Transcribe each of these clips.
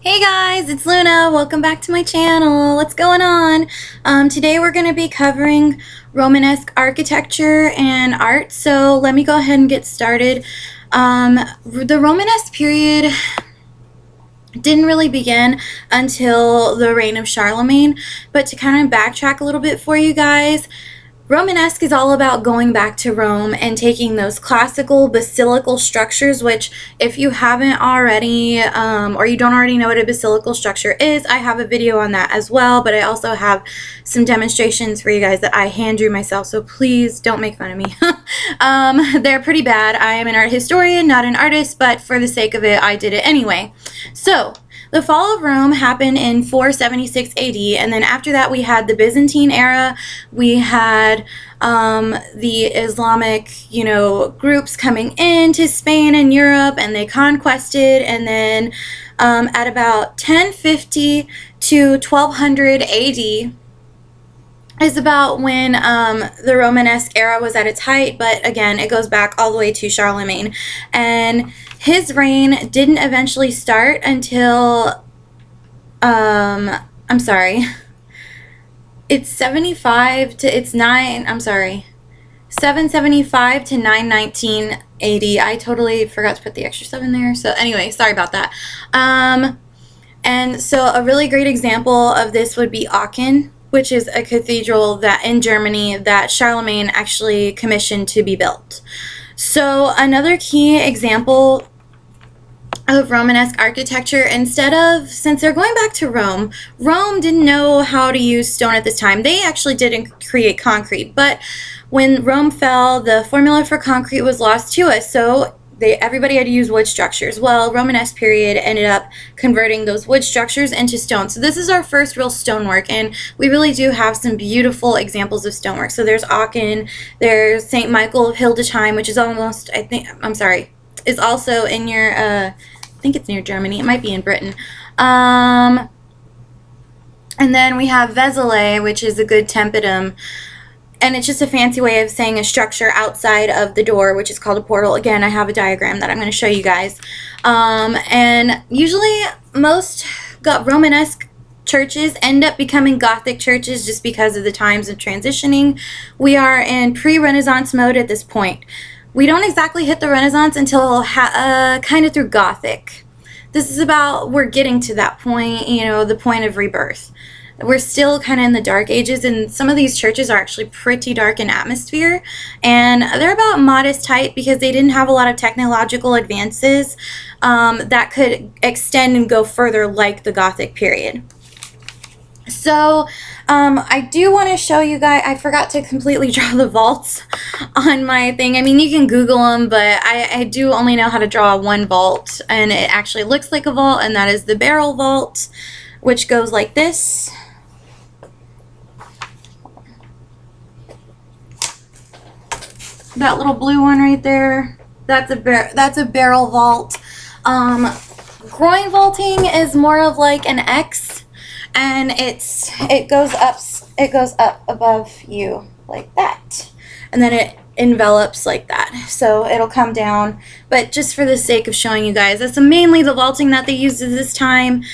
Hey guys, it's Luna. Welcome back to my channel. What's going on? Today we're going to be covering Romanesque architecture and art. So let me go ahead and get started. The Romanesque period didn't really begin until the reign of Charlemagne, but to kind of backtrack a little bit for you guys, Romanesque is all about going back to Rome and taking those classical basilical structures, which if you haven't already, or you don't already know what a basilical structure is, I have a video on that as well, but I also have some demonstrations for you guys that I hand drew myself, so please don't make fun of me. They're pretty bad. I am an art historian, not an artist, but for the sake of it, I did it anyway. So, the fall of Rome happened in 476 AD, and then after that we had the Byzantine era. We had the Islamic, groups coming into Spain and Europe, and they conquested, and then at about 1050 to 1200 AD is about when the Romanesque era was at its height, but again, it goes back all the way to Charlemagne. And his reign didn't eventually start until, it's 775 to 919 AD. I totally forgot to put the extra 7 there. So anyway, sorry about that. And so a really great example of this would be Aachen, which is a cathedral that in Germany that Charlemagne actually commissioned to be built. So another key example of Romanesque architecture, since they're going back to Rome, Rome didn't know how to use stone at this time. They actually didn't create concrete, but when Rome fell, the formula for concrete was lost to us, so everybody had to use wood structures. Well, Romanesque period ended up converting those wood structures into stone. So this is our first real stonework, and we really do have some beautiful examples of stonework. So there's Aachen, there's St. Michael of Hildesheim, which is almost, is also in your, I think it's near Germany. It might be in Britain. And then we have Vézelay, which is a good Tympanum. And it's just a fancy way of saying a structure outside of the door, which is called a portal. Again, I have a diagram that I'm going to show you guys. And usually most Romanesque churches end up becoming Gothic churches just because of the times of transitioning. We are in pre-Renaissance mode at this point. We don't exactly hit the Renaissance until kind of through Gothic. This is we're getting to that point, the point of rebirth. We're still kind of in the dark ages, and some of these churches are actually pretty dark in atmosphere, and they're about modest height because they didn't have a lot of technological advances that could extend and go further like the Gothic period. So I do want to show you guys, I forgot to completely draw the vaults on my thing. I mean, you can Google them, but I do only know how to draw one vault, and it actually looks like a vault, and that is the barrel vault, which goes like this. That little blue one right there, that's a barrel vault. Groin vaulting is more of like an X, and it goes up above you like that, and then it envelops like that, so it'll come down. But just for the sake of showing you guys, that's mainly the vaulting that they used at this time.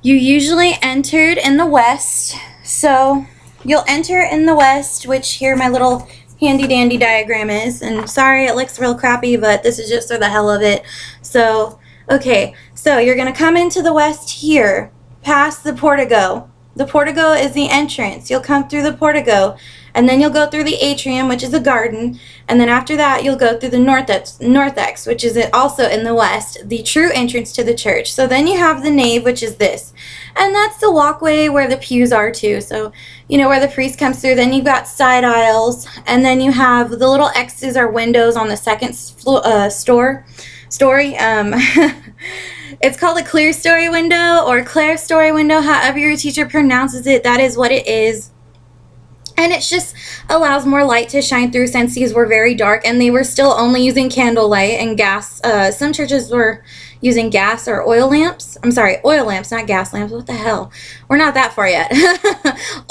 You usually entered in the west, so you'll enter in the west, which here my little handy dandy diagram is, and sorry it looks real crappy, but this is just for the hell of it. So okay, so you're gonna come into the west here, past the portico. The portico is the entrance. You'll come through the portico, and then you'll go through the atrium, which is a garden, and then after that you'll go through the narthex, which is also in the west, the true entrance to the church. So then you have the nave, which is this, and that's the walkway where the pews are too, so where the priest comes through. Then you've got side aisles, and then you have the little X's or windows on the second story. It's called a clear story window or clerestory window, however your teacher pronounces it. That is what it is. And it just allows more light to shine through, since these were very dark and they were still only using candlelight and gas. Some churches were using gas or oil lamps. I'm sorry, oil lamps, not gas lamps. What the hell? We're not that far yet.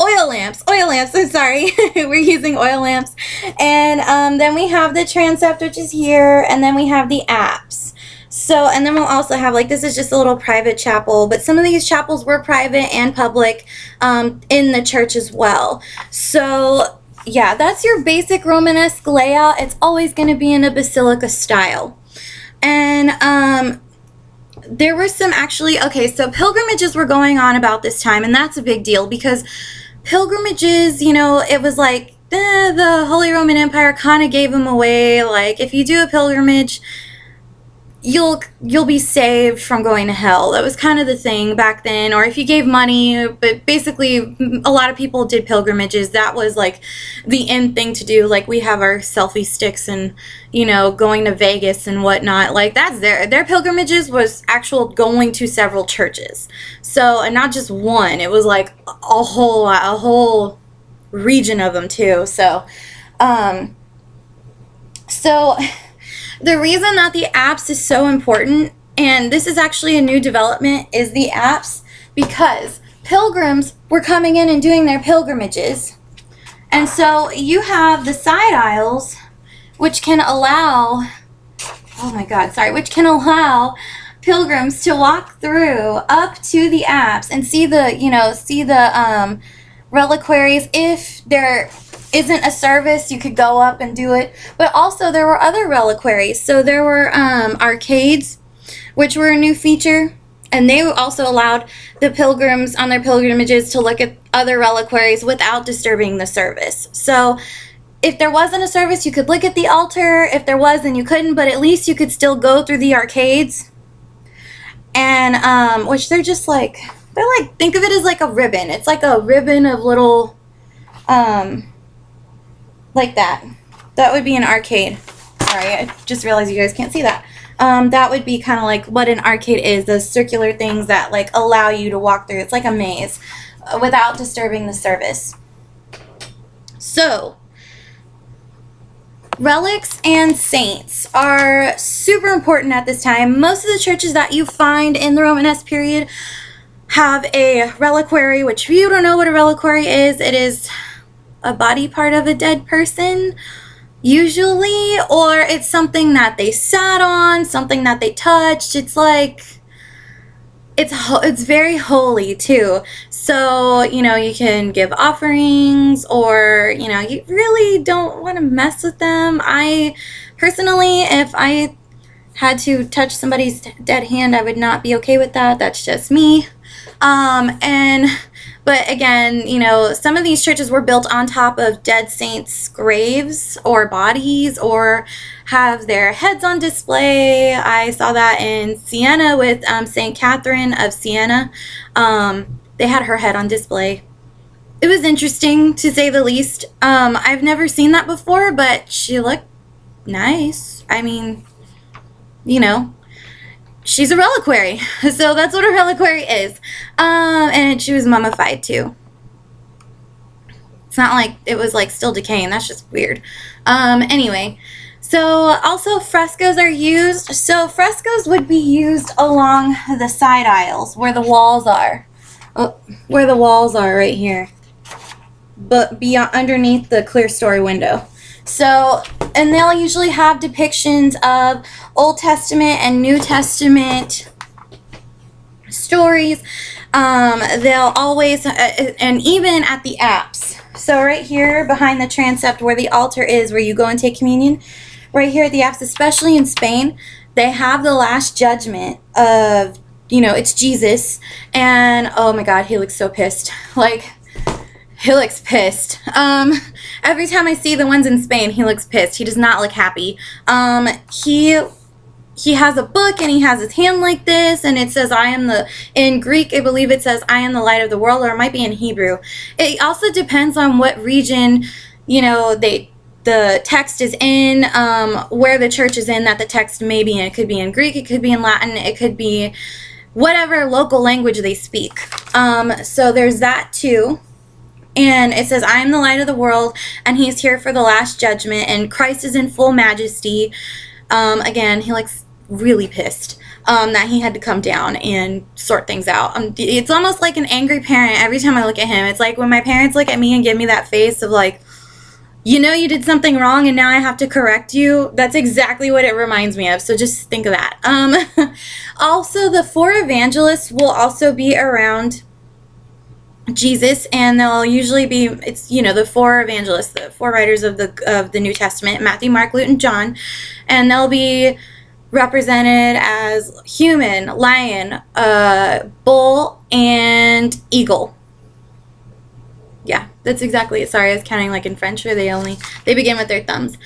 Oil lamps, I'm sorry. We're using oil lamps. And then we have the transept, which is here, and then we have the apse. So, and then we'll also have, like, this is just a little private chapel, but some of these chapels were private and public in the church as well. So, yeah, that's your basic Romanesque layout. It's always going to be in a basilica style. And there were some actually, okay, so pilgrimages were going on about this time, and that's a big deal because pilgrimages, you know, it was like the Holy Roman Empire kind of gave them away. Like, if you do a pilgrimage, you'll be saved from going to hell. That was kind of the thing back then. Or if you gave money, but basically a lot of people did pilgrimages. That was like the end thing to do. Like, we have our selfie sticks and, you know, going to Vegas and whatnot. Like, that's their pilgrimages was actual going to several churches. So, and not just one. It was like a whole region of them too. So, the reason that the apse is so important, and this is actually a new development, is the apse, because pilgrims were coming in and doing their pilgrimages. And so you have the side aisles, which can allow, which can allow pilgrims to walk through up to the apse and see the reliquaries. If there isn't a service, you could go up and do it. But also there were other reliquaries. So there were arcades, which were a new feature, and they also allowed the pilgrims on their pilgrimages to look at other reliquaries without disturbing the service. So if there wasn't a service, you could look at the altar. If there was, then you couldn't, but at least you could still go through the arcades. And which they're like, think of it as like a ribbon. It's like a ribbon of little like that. That would be an arcade. Sorry, I just realized you guys can't see that. That would be kind of like what an arcade is, those circular things that like allow you to walk through. It's like a maze without disturbing the service. So, relics and saints are super important at this time. Most of the churches that you find in the Romanesque period have a reliquary, which if you don't know what a reliquary is, it is a body part of a dead person, usually, or it's something that they sat on, something that they touched. It's like, it's very holy too. So, you know, you can give offerings, or, you know, you really don't want to mess with them. I personally, if I had to touch somebody's dead hand, I would not be okay with that. That's just me. But again, you know, some of these churches were built on top of dead saints' graves or bodies, or have their heads on display. I saw that in Siena with St. Catherine of Siena. They had her head on display. It was interesting, to say the least. I've never seen that before, but she looked nice. I mean, you know, she's a reliquary, so that's what a reliquary is. And she was mummified too. It's not like it was like still decaying. That's just weird. Anyway, so also frescoes are used. So frescoes would be used along the side aisles where the walls are. Oh, where the walls are right here, but beyond, underneath the clear story window. So, and they'll usually have depictions of Old Testament and New Testament stories. They'll always, and even at the apse. So right here behind the transept where the altar is, where you go and take communion, right here at the apse, especially in Spain, they have the Last Judgment of, you know, it's Jesus. And oh my God, he looks so pissed. Like, he looks pissed. Every time I see the ones in Spain, he looks pissed. He does not look happy. He has a book, and he has his hand like this, and it says, in Greek, I believe it says, I am the light of the world, or it might be in Hebrew. It also depends on what region, you know, the text is in, where the church is in that the text may be in. It could be in Greek, it could be in Latin, it could be whatever local language they speak. So there's that too. And it says, I am the light of the world, and he's here for the last judgment, and Christ is in full majesty. Again, he looks really pissed that he had to come down and sort things out. It's almost like an angry parent every time I look at him. It's like when my parents look at me and give me that face of like, you know you did something wrong and now I have to correct you. That's exactly what it reminds me of. So just think of that. Also, the 4 evangelists will also be around Jesus, and they'll usually be, it's, you know, the 4 evangelists, the 4 writers of the New Testament, Matthew, Mark, Luke, and John, and they'll be represented as human, lion, bull, and eagle. Yeah, that's exactly it. Sorry, I was counting like in French where they begin with their thumbs.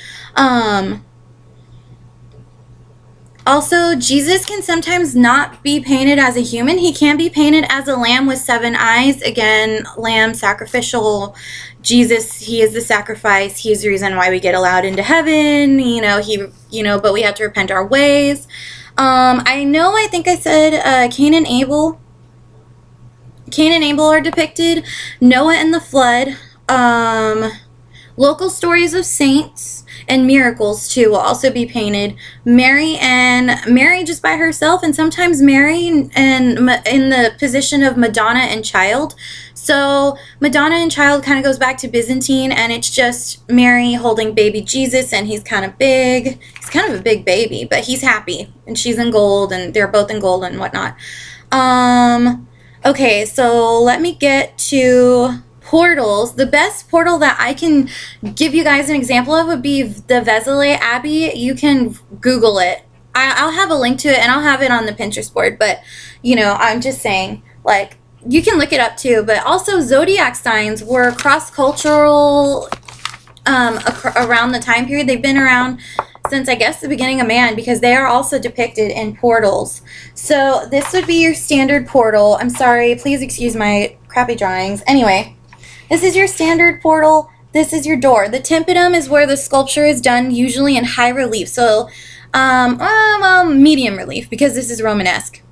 Also, Jesus can sometimes not be painted as a human. He can be painted as a lamb with 7 eyes. Again, lamb, sacrificial. Jesus, he is the sacrifice. He is the reason why we get allowed into heaven. But we have to repent our ways. I think I said Cain and Abel. Cain and Abel are depicted. Noah and the flood. Local stories of saints and miracles too will also be painted. Mary just by herself, and sometimes Mary and in the position of Madonna and child. So Madonna and child kind of goes back to Byzantine, and it's just Mary holding baby Jesus, and he's kind of big. He's kind of a big baby, but he's happy, and she's in gold, and they're both in gold and whatnot. Okay, so let me get to portals. The best portal that I can give you guys an example of would be the Vézelay Abbey. You can Google it. I'll have a link to it, and I'll have it on the Pinterest board, but, I'm just saying, like, you can look it up too. But also, zodiac signs were cross-cultural around the time period. They've been around since, I guess, the beginning of man, because they are also depicted in portals. So this would be your standard portal. I'm sorry, please excuse my crappy drawings. Anyway, this is your standard portal. This is your door. The tympanum is where the sculpture is done, usually in high relief. So, medium relief, because this is Romanesque.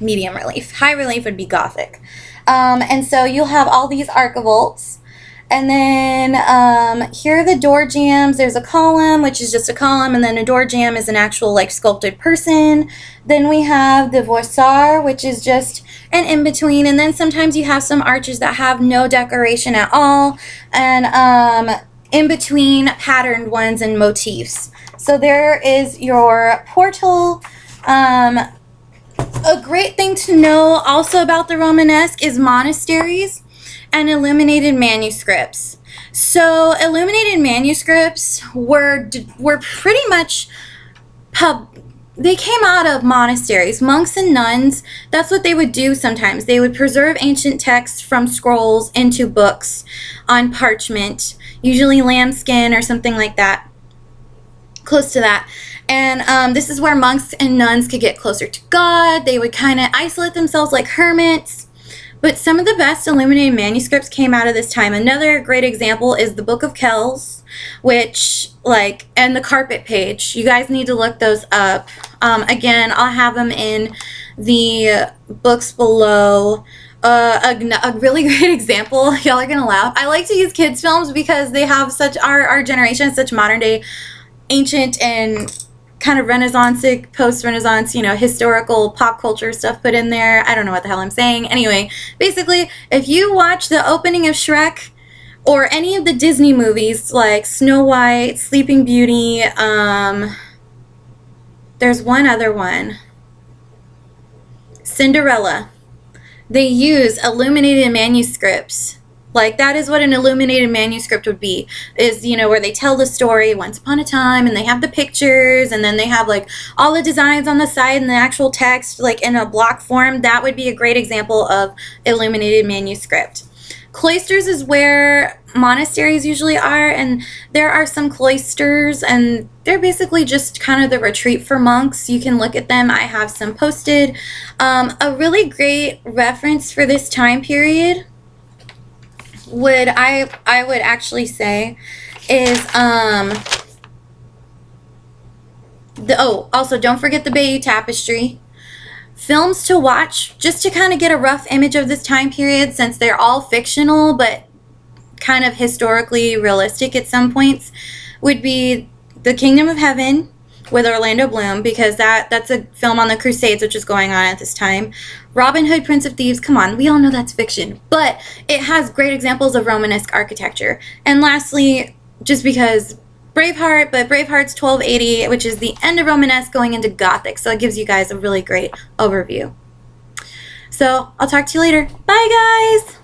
Medium relief. High relief would be Gothic. And so you'll have all these archivolts. And then here are the door jambs. There's a column, which is just a column, and then a door jamb is an actual, like, sculpted person. Then we have the voussoir, which is just an in-between. And then sometimes you have some arches that have no decoration at all, and in-between patterned ones and motifs. So there is your portal. A great thing to know also about the Romanesque is monasteries and illuminated manuscripts. So illuminated manuscripts were pretty much they came out of monasteries. Monks and nuns, that's what they would do sometimes. They would preserve ancient texts from scrolls into books on parchment, usually lambskin or something like that, close to that. And this is where monks and nuns could get closer to God. They would kind of isolate themselves like hermits. But some of the best illuminated manuscripts came out of this time. Another great example is the Book of Kells, and the Carpet Page. You guys need to look those up. Again, I'll have them in the books below. A really great example, y'all are gonna laugh. I like to use kids' films because they have our generation has such modern day, ancient, and kind of Renaissance-ic, post-Renaissance, historical pop culture stuff put in there. I don't know what the hell I'm saying. Anyway, basically, if you watch the opening of Shrek or any of the Disney movies like Snow White, Sleeping Beauty, there's one other one, Cinderella, they use illuminated manuscripts. Like, that is what an illuminated manuscript would be, is, where they tell the story once upon a time, and they have the pictures, and then they have, like, all the designs on the side and the actual text, like, in a block form. That would be a great example of illuminated manuscript. Cloisters is where monasteries usually are, and there are some cloisters, and they're basically just kind of the retreat for monks. You can look at them. I have some posted. A really great reference for this time period I would actually say is also don't forget the Bayeux Tapestry. Films to watch just to kind of get a rough image of this time period, since they're all fictional but kind of historically realistic at some points, would be The Kingdom of Heaven, with Orlando Bloom, because that's a film on the Crusades, which is going on at this time. Robin Hood, Prince of Thieves, come on, we all know that's fiction, but it has great examples of Romanesque architecture. And lastly, just because Braveheart, but Braveheart's 1280, which is the end of Romanesque going into Gothic, so it gives you guys a really great overview. So I'll talk to you later. Bye, guys!